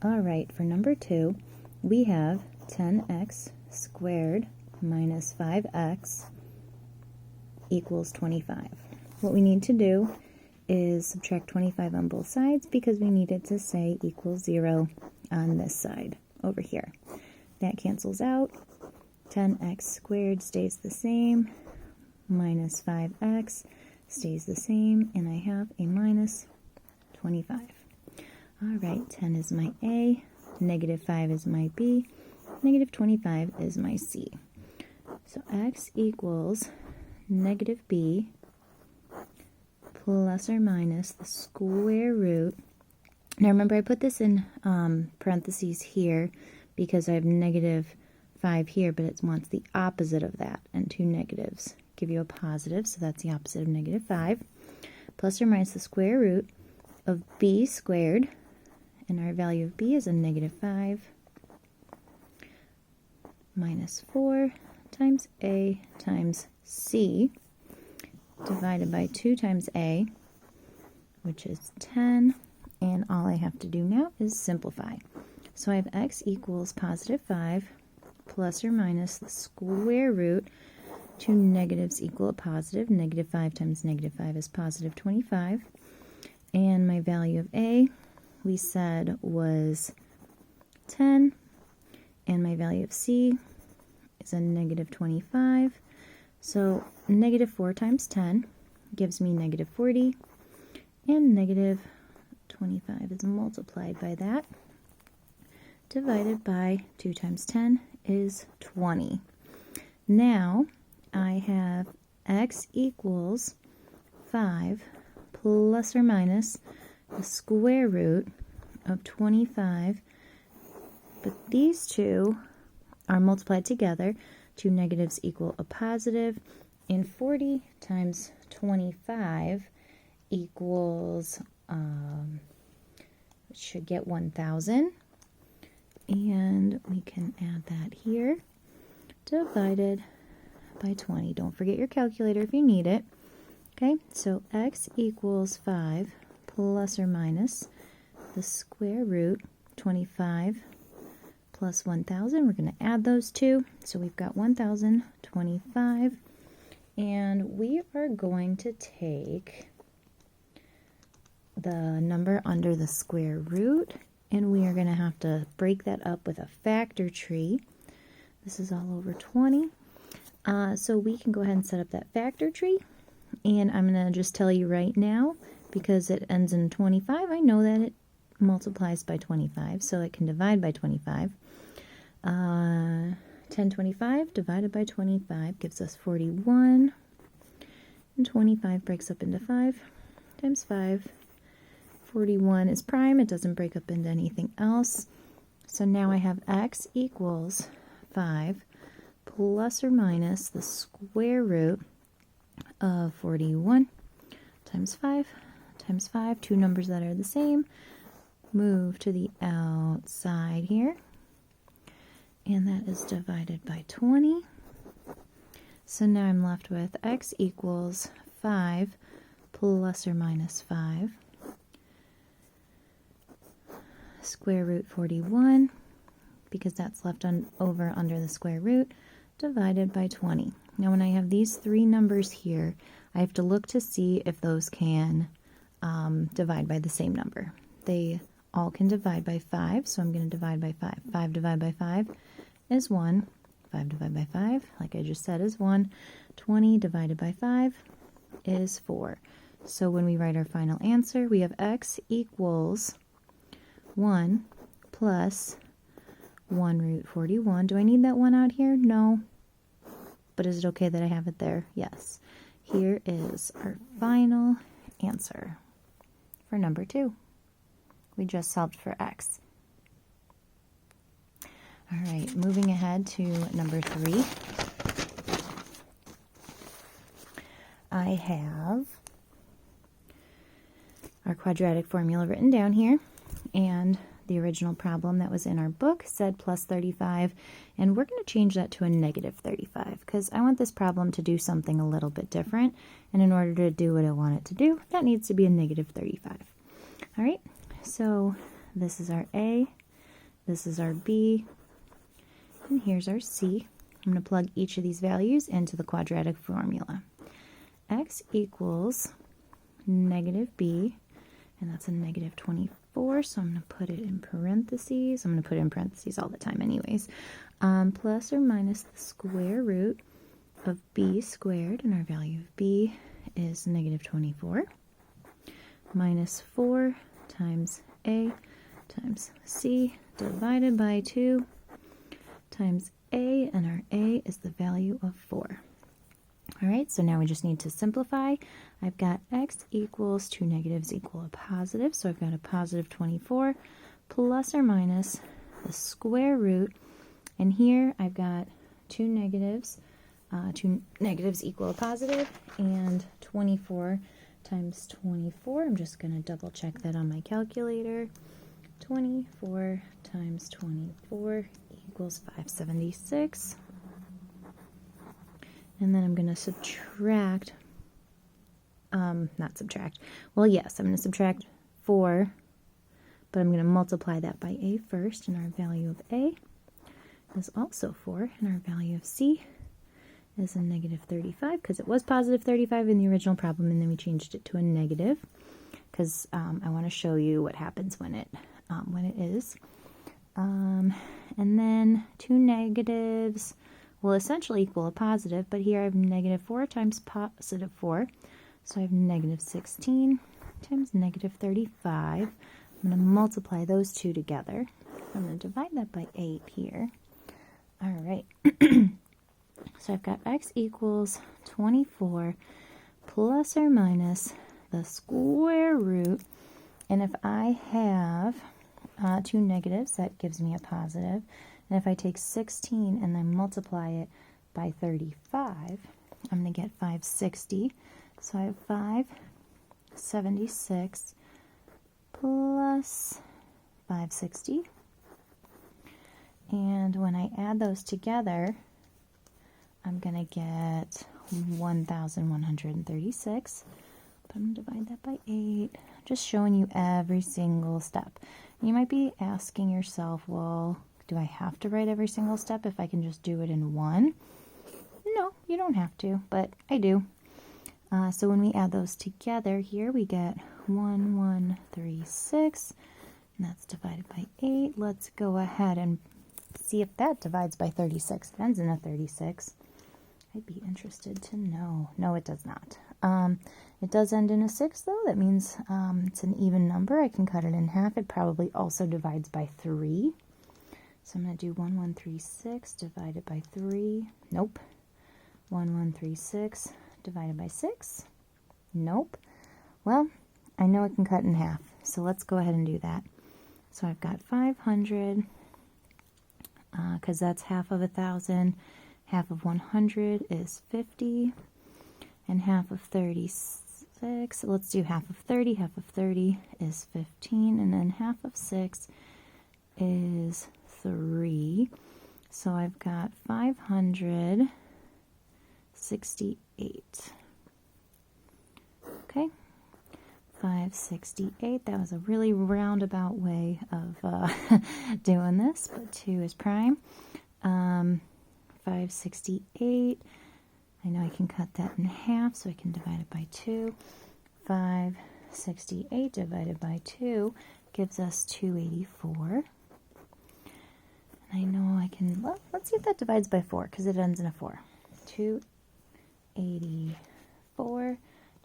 All right, for number 2, we have 10x squared minus 5x equals 25. What we need to do is subtract 25 on both sides because we need it to say equals 0 on this side over here. That cancels out. 10x squared stays the same, minus 5x stays the same, and I have a minus 25. All right, 10 is my A, negative 5 is my B, negative 25 is my C. So x equals negative B plus or minus the square root. Now remember, I put this in parentheses here because I have negative 5 here, but it wants the opposite of that, and 2 negatives give you a positive, so that's the opposite of negative 5, plus or minus the square root of b squared, and our value of b is a negative 5, minus 4 times a times c, divided by 2 times a, which is 10, and all I have to do now is simplify. So I have x equals positive 5 plus or minus the square root. 2 negatives equal a positive. Negative 5 times negative 5 is positive 25. And my value of a, we said, was 10. And my value of c is a negative 25. So negative 4 times 10 gives me negative 40. And negative 25 is multiplied by that, divided by 2 times 10 is 20. Now I have x equals 5 plus or minus the square root of 25, but these two are multiplied together. 2 negatives equal a positive, and 40 times 25 equals, should get 1,000. And we can add that here, divided by 20. Don't forget your calculator if you need it. Okay, so x equals 5 plus or minus the square root 25 plus 1,000. We're going to add those two. So we've got 1,025. And we are going to take the number under the square root, and we are going to have to break that up with a factor tree. This is all over 20. So we can go ahead and set up that factor tree. And I'm going to just tell you right now, because it ends in 25, I know that it multiplies by 25, so it can divide by 25. 1025 divided by 25 gives us 41. And 25 breaks up into 5 times 5. 41 is prime. It doesn't break up into anything else. So now I have x equals 5 plus or minus the square root of 41 times 5 times 5. Two numbers that are the same. Move to the outside here. And that is divided by 20. So now I'm left with x equals 5 plus or minus 5 square root 41, because that's left over under the square root, divided by 20. Now when I have these three numbers here, I have to look to see if those can divide by the same number. They all can divide by 5, so I'm going to divide by 5. 5 divided by 5 is 1. 5 divided by 5, like I just said, is 1. 20 divided by 5 is 4. So when we write our final answer, we have x equals 1 plus 1 root 41. Do I need that 1 out here? No. But is it okay that I have it there? Yes. Here is our final answer for number 2. We just solved for x. All right, moving ahead to number 3. I have our quadratic formula written down here, and the original problem that was in our book said plus 35, and we're going to change that to a negative 35 because I want this problem to do something a little bit different, and in order to do what I want it to do, that needs to be a negative 35. All right, so this is our A, This is our B, and here's our C. I'm going to plug each of these values into the quadratic formula. X equals negative B, and that's a negative 24, so I'm going to put it in parentheses. I'm going to put it in parentheses all the time anyways. Plus or minus the square root of B squared, and our value of B is negative 24, minus 4 times A times C divided by 2 times A, and our A is the value of 4. All right, so now we just need to simplify. I've got x equals 2 negatives equal a positive, so I've got a positive 24 plus or minus the square root, and here I've got 2 negatives equal a positive, and 24 times 24, I'm just going to double check that on my calculator. 24 times 24 equals 576. And then I'm going to subtract, not subtract, well, yes, I'm going to subtract 4, but I'm going to multiply that by A first, and our value of A is also 4, and our value of C is a negative 35, because it was positive 35 in the original problem, and then we changed it to a negative, because I want to show you what happens when it is. And then 2 negatives will essentially equal a positive, but here I have negative 4 times positive 4, so I have negative 16 times negative 35. I'm going to multiply those two together. I'm going to divide that by 8 here. All right. So I've got x equals 24 plus or minus the square root, and if I have 2 negatives, that gives me a positive. And if I take 16 and then multiply it by 35, I'm going to get 560. So I have 576 plus 560. And when I add those together, I'm going to get 1,136. But I'm going to divide that by 8. Just showing you every single step. You might be asking yourself, well, do I have to write every single step if I can just do it in one? No, you don't have to, but I do. So when we add those together here, we get 1136, and that's divided by 8. Let's go ahead and see if that divides by 36. It ends in a 36. I'd be interested to know. No, it does not. It does end in a 6, though. That means it's an even number. I can cut it in half. It probably also divides by 3. So I'm going to do 1136 divided by 3. Nope. 1136 divided by 6. Nope. Well, I know it can cut in half. So let's go ahead and do that. So I've got 500, because that's half of 1,000. Half of 100 is 50. And half of 36, let's do half of 30. Half of 30 is 15. And then half of 6 is 3. So I've got 568. Okay, 568. That was a really roundabout way of doing this, but 2 is prime. 568. I know I can cut that in half, so I can divide it by 2. 568 divided by 2 gives us 284. And I know I can, well, let's see if that divides by 4, because it ends in a 4. 284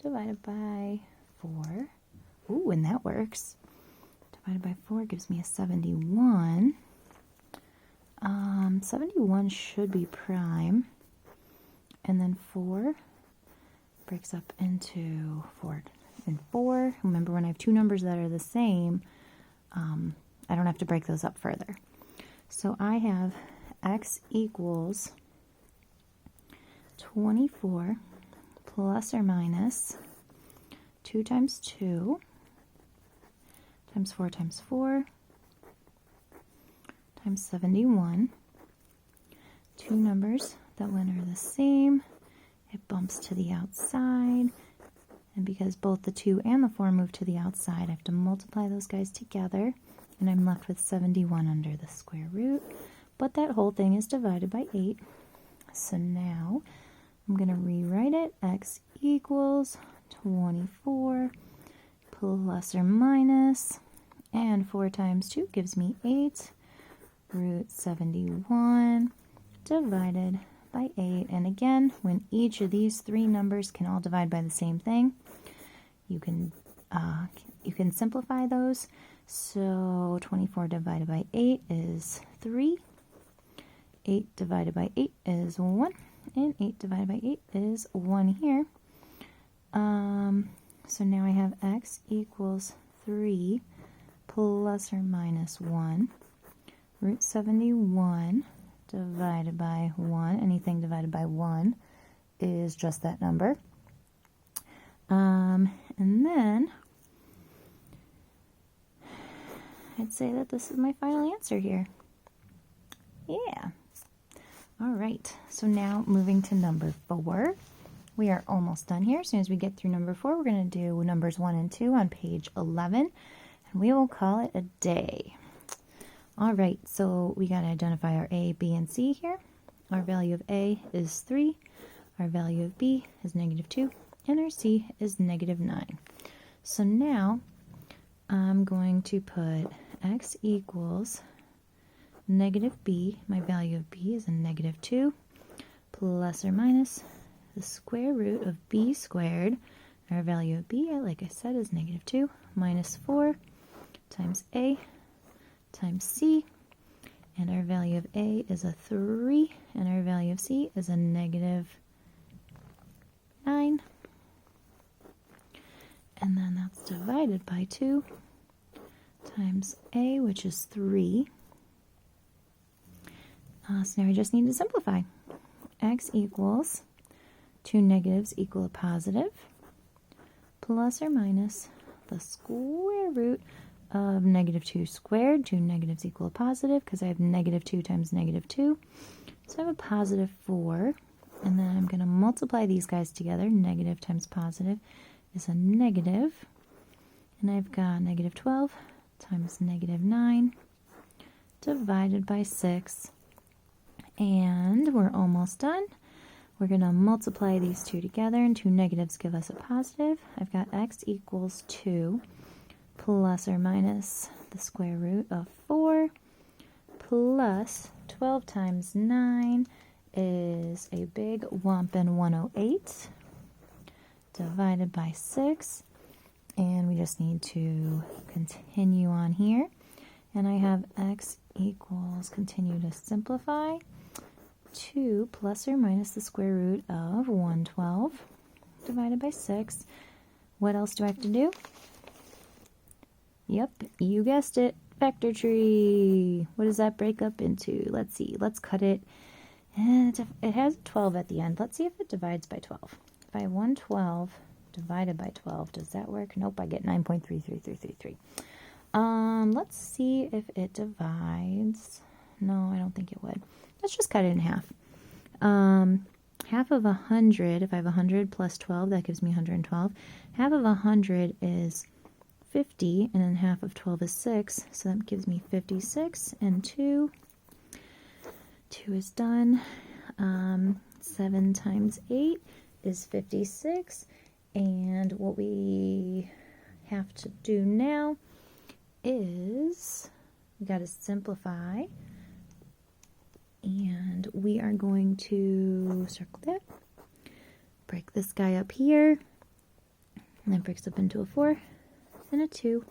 divided by 4. Ooh, and that works. Divided by 4 gives me a 71. 71 should be prime. And then 4 breaks up into 4 and 4. Remember, when I have two numbers that are the same, I don't have to break those up further. So I have x equals 24 plus or minus 2 times 2 times 4 times 4 times 71. Two numbers that when are the same, it bumps to the outside. And because both the 2 and the 4 move to the outside, I have to multiply those guys together. and I'm left with 71 under the square root, but that whole thing is divided by 8. So now I'm going to rewrite it. X equals 24 plus or minus, and 4 times 2 gives me 8, root 71 divided by 8. And again, when each of these three numbers can all divide by the same thing, you can simplify those. So 24 divided by 8 is 3. 8 divided by 8 is 1. And 8 divided by 8 is 1 here. So now I have x equals 3 plus or minus 1. Root 71 divided by 1. Anything divided by 1 is just that number. And then I'd say that this is my final answer here. Yeah. All right. So now moving to number 4. We are almost done here. As soon as we get through number 4, we're going to do numbers 1 and 2 on page 11, and we will call it a day. All right, so we got to identify our A, B, and C here. Our value of A is 3, our value of B is -2, and our C is -9. So now I'm going to put x equals -b. My value of B is a -2 plus or minus the square root of b squared. Our value of b, like I said, is -2 minus 4 times a times c. And our value of a is a 3, and our value of c is a -9. And then that's divided by 2 times a, which is 3. So now we just need to simplify. X equals 2 negatives equal a positive, plus or minus the square root of -2 squared. 2 negatives equal a positive because I have -2 times -2. So I have a positive 4, and then I'm going to multiply these guys together. Negative times positive is a negative, and I've got -12 times -9 divided by 6, and we're almost done. We're going to multiply these two together, and 2 negatives give us a positive. I've got x equals 2 plus or minus the square root of 4 plus 12 times 9 is a big whomping 108 divided by 6. And we just need to continue on here. And I have x equals, continue to simplify, 2 plus or minus the square root of 112 divided by 6. What else do I have to do? Yep, you guessed it, vector tree. What does that break up into? Let's see, let's cut it. And it has 12 at the end. Let's see if it divides by 12. If I have 112 divided by 12, does that work? Nope, I get 9.33333. Let's see if it divides. No, I don't think it would. Let's just cut it in half. Half of 100, if I have 100 plus 12, that gives me 112. Half of 100 is 50, and then half of 12 is 6, so that gives me 56, and 2 is done. 7 times 8 is 56, and what we have to do now is we got to simplify, and we are going to circle that, break this guy up here, and that breaks up into a 4 and a 2,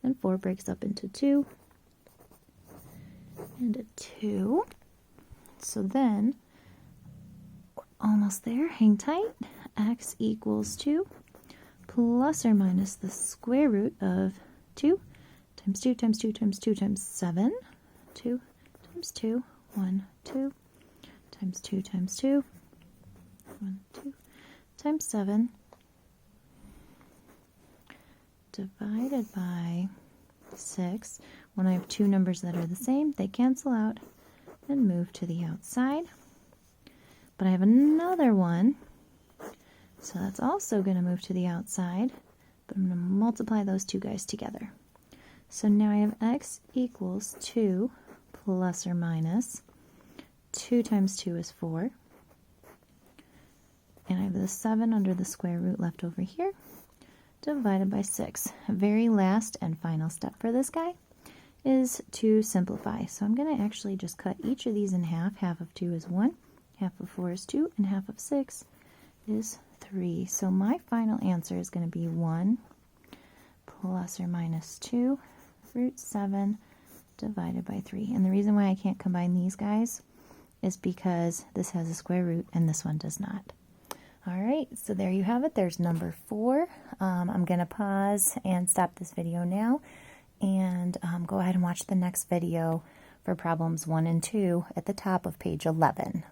and 4 breaks up into 2 and a 2. So then we're almost there. Hang tight. X equals 2 plus or minus the square root of 2 times 2 times 2 times 2 times 7. 2 times 2, 1, 2 times 2 times 2, 1, 2 times 7 divided by 6. When I have two numbers that are the same, they cancel out and move to the outside. But I have another one, so that's also going to move to the outside, but I'm going to multiply those two guys together. So now I have x equals 2 plus or minus 2 times 2 is 4. And I have the 7 under the square root left over here, divided by 6. Very last and final step for this guy is to simplify. So I'm going to actually just cut each of these in half. Half of 2 is 1, half of 4 is 2, and half of 6 is 3. So my final answer is going to be 1 plus or minus 2 root 7 divided by 3. And the reason why I can't combine these guys is because this has a square root and this one does not. All right, so there you have it. There's number 4. I'm going to pause and stop this video now and go ahead and watch the next video for problems 1 and 2 at the top of page 11.